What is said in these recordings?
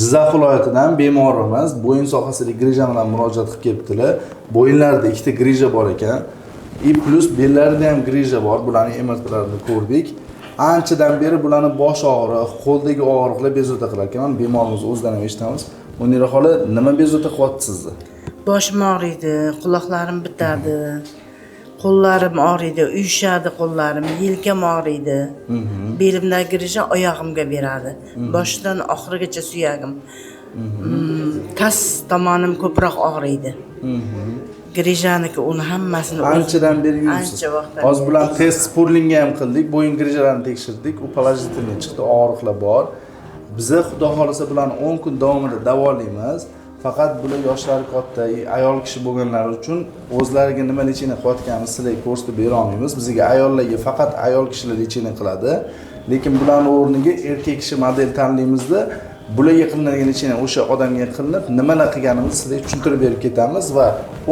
Jizzax viloyatidan bemorimiz bo'yin sohasida grija bilan murojaat qilib kelibdilar. Bo'yinlarida ikkita grija bor ekan. Plus bellarida ham grija bor. Bularning MRTlarini ko'rdik. Anchadan beri bularning bosh og'riq, qo'ldagi og'riqlar bezovta qilar ekan. Bemorimiz o'zidan ham eshitamiz. Munira xola, nima bezovta qilyapti sizni? Boshim og'riydi, quloqlarim bitadi. Qo'llarim og'riydi, uyushadi qo'llarim, yelkam og'riydi. Belimdagi grija oyog'imga beradi. Boshdan oxirigacha suyagim. Tas tomonim ko'proq og'riydi. Grijaniki uni hammasini Anchadan beri yuribsiz. Ancha vaqtdan. Hozir bilan test spurlinga ham qildik, bo'yin grijalarini tekshirdik. U poложительный chiqdi, og'riqlar bor. Biza xudo xolasa bilan 10 kun davomida davolaymiz. Faqat bular yoshlari katta, ayol kishi bo'lganlari uchun o'zlariga nima lechena qilayotganini sizlarga ko'rsatib bera olmaymiz. Bizga ayollarga faqat ayol kishilar lechena qiladi. Lekin bularning o'rniga erkak kishi model tanlaymizda, bularga qilinadigan lechena o'sha odamga qilinib, nimalar qilganimizni sizlarga tushuntirib berib ketamiz va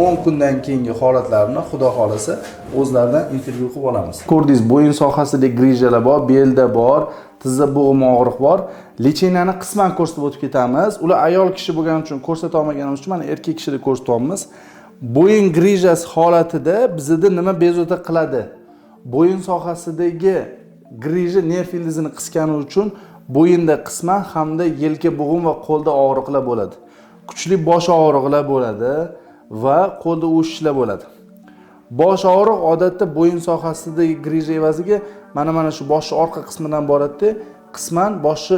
10 kundan keyingi holatlarini xudo xolasa o'zlaridan intervyu qilib olamiz. Ko'rdingiz, bo'yin sohasida grijalar bor, belda bor, tizza bo'g'im og'riq bor. Lechenani qisman ko'rsatib o'tib ketamiz. Ular ayol kishi bo'lgani uchun ko'rsata olmaganimiz uchun mana erkak kishida ko'rsatyapmiz. Bo'yin grijasi holatida bizda nima bezovta qiladi? Bo'yin sohasidagi grija nerv ildizini qisgani uchun bo'yinda qisman hamda yelka bo'g'im va qo'lda og'riqlar bo'ladi. Kuchli bosh og'riqlar bo'ladi va qo'lda o'shishlar bo'ladi. Bosh og'riq odatda bo'yin sohasidagi grija evaziga mana shu bosh orqa qismidan boradi. Qisman boshi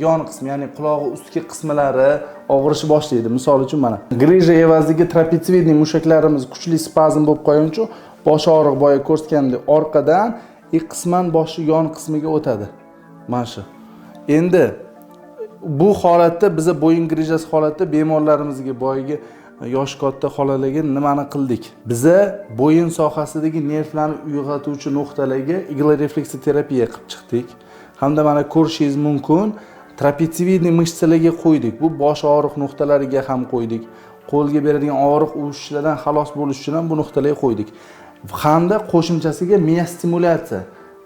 yon qismi, ya'ni qulog'i ustki qismlari og'rishi boshlaydi. Misol uchun mana grija evaziga trapetsioidniy mushaklarimiz kuchli spazm bo'lib qolgani uchun bosh og'riq boya ko'rsatgandek orqadan qisman boshi yon qismiga o'tadi. Mana shu. Endi bu holatda biza bo'yin grijasi holatda bemorlarimizga boyagi yosh katta xolalarga nimani qildik? Biza bo'yin sohasidagi nervlarni uyg'otuvchi nuqtalarga igla refleksi terapiya qilib chiqdik. Hamda mana ko'rishingiz mumkin, trapetsioidniy mышцalarga qo'ydik. Bu bosh og'riq nuqtalariga ham qo'ydik. Qo'lga beradigan og'riq uvushishlardan xalos bo'lish uchun ham bu nuqtalarga qo'ydik. Hamda qo'shimchasiga miostimulyatsiya.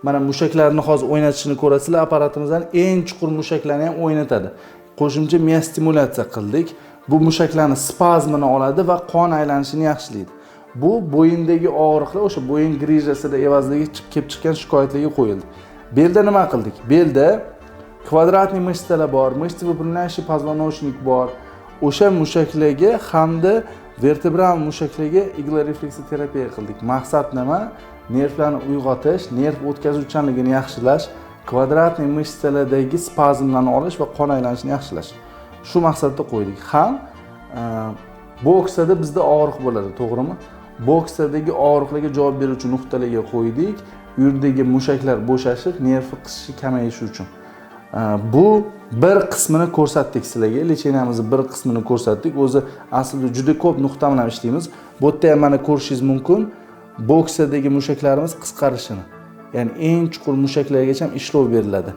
Mana mushaklarni hozir o'ynatishini ko'rasizlar, apparatimizdan eng chuqur mushaklarni ham o'ynatadi. Qo'shimcha miostimulyatsiya qildik. Bu mushaklarning spazmini oladi va qon aylanishini yaxshilaydi. Bu bo'yindagi og'riqlar o'sha bo'yin grijasida evaziga kelib chiqqan shikoyatlarga qo'yildi. Belda nima qildik? Belda kvadratniy mышцаlar bor, мышцы выпрямляющий позвоночник bor. O'sha mushaklarga hamda vertebral mushaklarga igla refleksi terapiya qildik. Maqsad nima? Nervlarni uyg'otish, nerv o'tkazuvchanligini yaxshilash, kvadratniy mышцаlardagi spazmlarni olish va qon aylanishini yaxshilash. Shu maqsadda qo'ydik. Ham boksada bizda og'riq bo'ladi, to'g'rimi? Boksadagi og'riqlarga javob beruvchi nuqtalarga qo'ydik. Yurdagi mushaklar bo'shashib, nerv qisishi kamayishi uchun. Bu bir qismini ko'rsatdik sizlarga. Lechenamizning bir qismini ko'rsatdik. O'zi aslida juda ko'p nuqta bilan ishlaymiz. Bu yerda ham mana ko'rishingiz mumkin, boksadagi mushaklarimiz qisqarishini. Ya'ni eng chuqur mushaklargacha ham ishlov beriladi.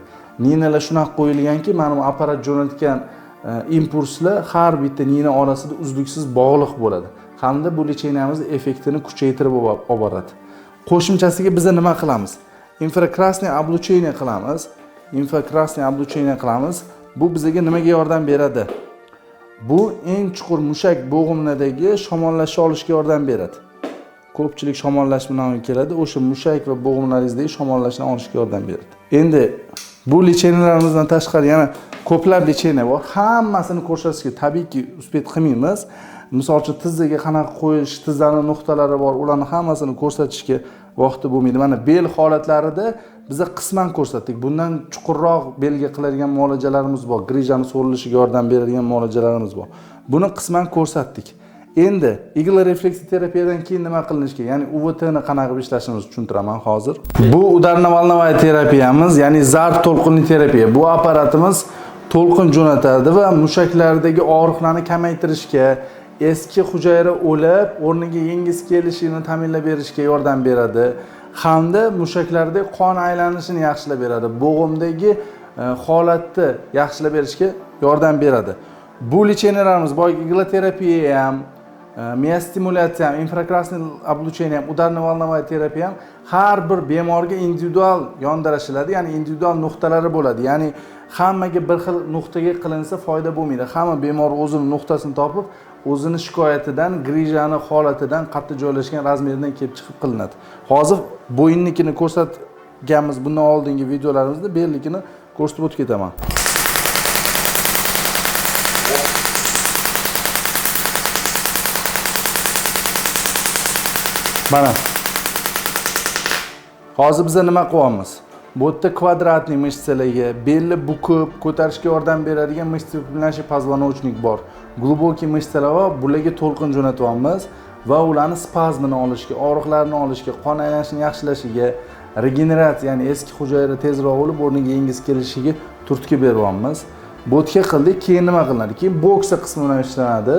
Ninalar shunaqa qo'yilganki, mana bu apparat jo'natgan impulslar har bitta nina orasida uzluksiz bog'liq bo'ladi. Hamda bu lechenamizning effektini kuchaytirib olib boradi. Qo'shimchasiga biz nima qilamiz? Infrakrasniy облучение qilamiz. Infrakrasniy облучение qilamiz. Bu bizga nimaga yordam beradi? Bu eng chuqur mushak bo'g'imlaridagi shamollashni olishga yordam beradi. Ko'pchilik shamollash bilan keladi. O'sha mushak va bo'g'imlaringizdagi shamollashni olishga yordam beradi. Endi bu lechenalarimizdan tashqari yana ko'plab lechena bor. Hammasini ko'rsatishga tabiiyki uspet qilmaymiz. Misol uchun tizzaga qanaqa qo'yish, tizzaning nuqtalari bor, ularni hammasini ko'rsatishga vaqti bo'lmaydi. Mana bel holatlarida biz qisman ko'rsatdik. Bundan chuqurroq belga qiladigan muolajalarimiz bor. Grijani so'rilishiga yordam beradigan muolajalarimiz bor. Buni qisman ko'rsatdik. Endi igla refleksi terapiyadan keyin nima qilinishi kerak? Ya'ni UVT ni qanaqa ishlashimizni tushuntiraman hozir. Bu udarno-volnovoy terapiyamiz, ya'ni zarb to'lqinli terapiya. Bu apparatimiz to'lqin jo'natadi va mushaklardagi og'riqlarni kamaytirishga, eski hujayra o'lib, o'rniga yangisi kelishini ta'minlab berishga yordam beradi. Hamda mushaklarda qon aylanishini yaxshilab beradi. Bo'g'imdagi holatni yaxshilab berishga yordam beradi. Bu lechenalarimiz boyagi igla terapiya ham, miostimulyatsiya ham, infrakrasniy облучение ham, udarno-volnovoy terapiya ham har bir bemorga individual yondashiladi, ya'ni individual nuqtalari bo'ladi. Ya'ni hammaga bir xil nuqtaga qilinsa foyda bo'lmaydi. Hamma bemor o'zini nuqtasini topib, o'zini shikoyatidan, grijani holatidan, qayerda joylashgan razmeridan kelib chiqib qilinadi. Hozir bo'yinnikini ko'rsatganmiz bundan oldingi videolarimizda, bellikini ko'rsatib o'tib ketaman. Mana. Hozir biz nima qilyapmiz? Bu yerda kvadratniy mышцаларga, belni bukib, ko'tarishga yordam beradigan mышцы позвоночник bor. Глубокий mышцалар va bularga to'lqin jo'natyapmiz va ularni spazmini olishga, og'riqlarni olishga, qon aylanishini yaxshilashiga, regeneratsiya, ya'ni eski hujayra tezroq o'lib o'rniga yangi kelishiga turtki beryapmiz. Bu yerga qildik, keyin nima qilinadi? Keyin boksa qismi bilan ishlanadi.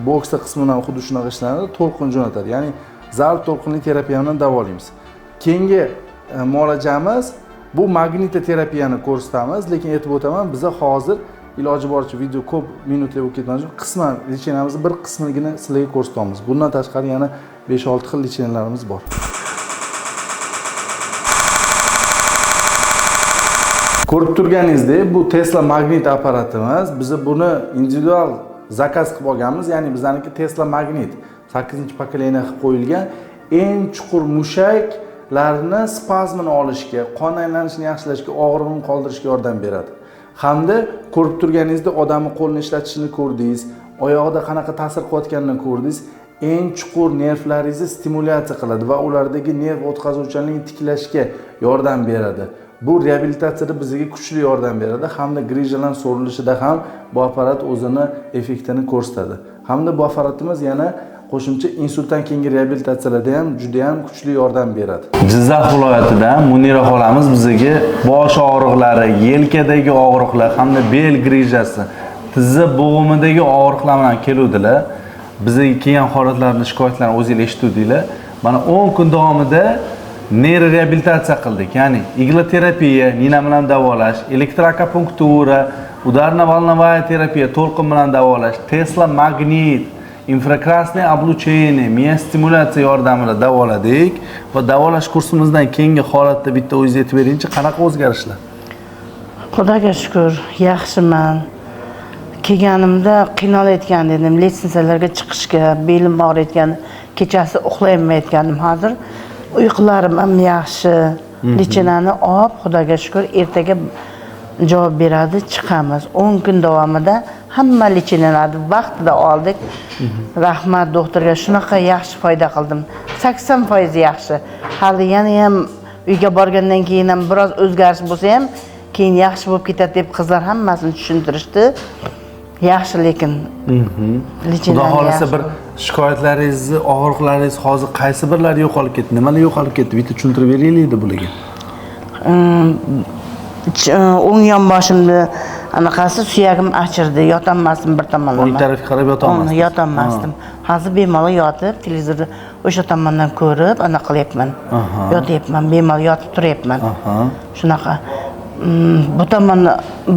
Boksa qismi bilan xuddi shunaqa ishlanadi, to'lqin jo'natadi. Ya'ni zarb to'lqinli terapiya bilan davolaymiz. Keyingi muolajamiz bu magnitoterapiyani ko'rsatamiz, lekin aytib o'taman, biz hozir iloji boricha video ko'p minutlar bo'lib ketmadi. Qisman lechenamizni bir qismigina sizlarga ko'rsatamiz. Bundan tashqari yana 5-6 xil lechenalarimiz bor. Ko'rib turganingizdek, bu Tesla magnit apparatimiz. Biz buni individual zakaz qilib olganmiz, ya'ni bizaniki Tesla magnit 8-pokoleniya qilib qo'yilgan, eng chuqur mushaklarni spazmini olishga, qon aylanishini yaxshilashga, og'riqni qoldirishga yordam beradi. Hamda ko'rib turganingizda odamning qo'lini ishlatishini ko'rdingiz, oyog'ida qanaqa ta'sir qilayotganini ko'rdingiz. Eng chuqur nervlaringizni stimulyatsiya qiladi va ulardagi nerv o'tkazuvchanligini tiklashga yordam beradi. Bu reabilitatsiyada bizga kuchli yordam beradi hamda grijalar so'rilishida ham bu apparat o'zini effektini ko'rsatadi. Hamda bu apparatimiz yana qo'shimcha insultdan keyingi reabilitatsiyalarda ham juda ham kuchli yordam beradi. Jizzax viloyatidan Munira xolamiz bizga bosh og'riqlari, yelkadagi og'riqlar hamda bel grijasi, tizza bo'g'imidagi og'riqlar bilan keluvdilar. Bizga kelgan holatlarni, shikoyatlarni o'zingiz eshitdinglar. Mana 10 kun davomida neyroreabilitatsiya qildik. Ya'ni igloterapiya, nina bilan davolash, elektroakupunktura, udarno-volновая terapiya, to'lqin bilan davolash, Tesla magnit, infrakrasniy облучение, miya stimulyatsiya yordamida davoladik va davolash kursimizdan keyingi holatda bitta o'zingiz aytib beringchi, qanaqa o'zgarishlar? Xudoga shukr, yaxshiman. Kelganimda qiynalayotgan edim, litsenziyalarga chiqishga, belim og'riyotgan, kechasi uxlayolmayotgandim. Hozir uyqularim ham yaxshi. Lichenani olib, Xudoga shukr, ertaga javob beradi, chiqamiz. 10 kun davomida hamma lichenalarni vaqtida oldik. Rahmat doktorga, shunaqa yaxshi foyda qildim. 80% yaxshi. Hali yana ham uyga borgandan keyin ham biroz o'zgarish bo'lsa ham, keyin yaxshi bo'lib ketadi deb qizlar hammasini tushuntirishdi. Yaxshi, lekin Xudo xolasa bir shikoyatlaringizni, og'riqlaringiz hozir qaysi birlari yo'qolib ketdi? Nimalar yo'qolib ketdi? Bitta tushuntirib beraylik-da bularga. O'ng yonboshimda anaqasi suyagim achirdi, yotolmasdim bir tomondan. O'ng tarafga qarab yotolmasdim. Yotolmasdim. Hozir bemalol yotib, televizorda o'sha tomondan ko'rib, ana qilyapman. Yotyapman, bemalol yotib turyapman. Shunaqa. Bu tomonda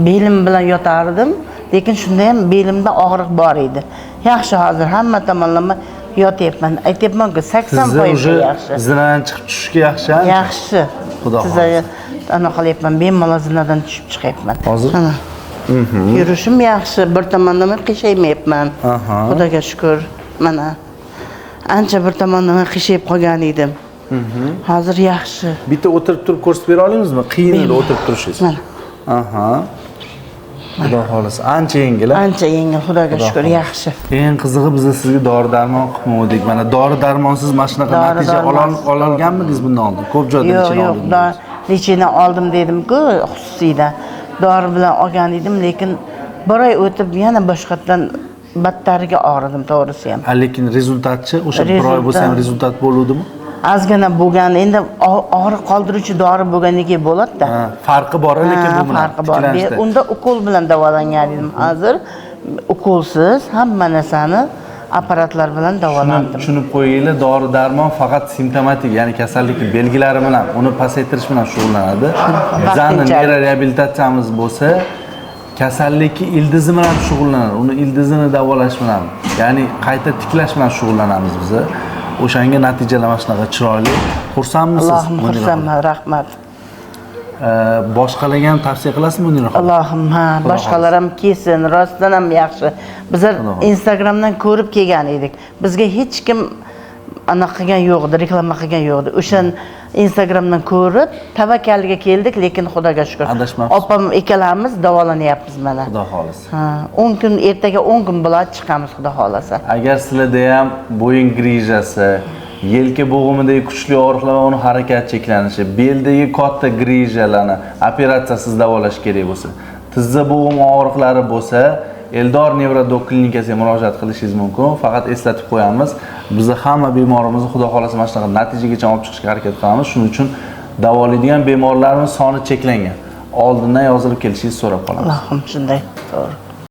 belim bilan yotardim, lekin shunda ham belimda og'riq bor edi. Yaxshi, hozir hamma tomonlama yotyapman. Aytyapman-ku 80% yaxshi. Zinadan chiqib tushishga yaxshi. Yaxshi. Xudo xohlasa. Ana qilyapman, bemalol zinadan tushib chiqyapman. Hozir yurishim yaxshi, bir tomonlama qiyshaymayapman. Xudoga shukr. Mana ancha bir tomonlama qiyshayib qolgan edim. Hozir yaxshi. Bitta o'tirib turib ko'rsatib bera olamizmi? Qiyin edi o'tirib turishingiz. Mana. Xudo xolasa, ancha yengil. Ancha yengil, Xudoga shukr, yaxshi. Eng qizig'i biz sizga dori-darmon qilmadik. Mana dori-darmonsiz mana shunaqa natija olganmidingiz bundan oldin? Ko'p joyda lechena oldim. Yo'q, lechena oldim dedim-ku, xususiyda. Dori bilan olgan edim, lekin bir oy o'tib yana boshqatdan battariga og'ridim, to'g'risi ham. Lekin rezultatchi o'sha bir oy bo'lsa ham rezultat bo'luvdimi? Ozgina bo'lgan, endi og'riq qoldiruvchi dori bo'lganligi bo'ladi-da. Farqi bor, lekin bu bilan. Farqi bor. Unda ukol bilan davolangan edim. Hozir ukolsiz hamma narsani apparatlar bilan davolandim. Tushunib qo'yinglar, dori-darmon faqat simptomatik, ya'ni kasallikning belgilari bilan, uni pasaytirish bilan shug'ullanadi. Bizning reabilitatsiyamiz bo'lsa, kasallikning ildizi bilan shug'ullanadi. Uni ildizini davolash bilan, ya'ni qayta tiklash bilan shug'ullanamiz biz. O'shanga natijalar mana shunaqa chiroyli. Xursandmisiz? Allohim xursandman, rahmat. Boshqalarga ham tavsiya qilasizmi Munira xonim? Allohim, ha, boshqalar ham kelsin, rostdan ham yaxshi. Bizlar Instagramdan ko'rib kelgan edik. Bizga hech kim anaqa qilgan yo'q edi, reklama qilgan yo'q edi. O'shan Instagramdan ko'rib tavakkalga keldik, lekin Xudoga shukr. Adashmabsiz. Opam ikkalamiz davolanyapmiz mana. Xudo xolisa. Ha, 10 kun, ertaga 10 kun bo'ladi chiqamiz Xudo xolasa. Agar sizlarda ham bo'yin grijasi, yelka bo'g'imidagi kuchli og'riqlar va uni harakat cheklanishi, beldagi katta grijalarni operatsiyasiz davolash kerak bo'lsa, tizza bo'g'im og'riqlari bo'lsa, Eldor Nevrodok klinikasiga murojaat qilishingiz mumkin. Faqat eslatib qo'yamiz, biz hamma bemorimizni Xudo xolasa mana shunaqa natijaga olib chiqishga harakat qilamiz. Shuning uchun davolaydigan bemorlarimiz soni cheklangan. Oldindan yozilib kelishingizni so'rab qolamiz. Allohim shunday. To'g'ri.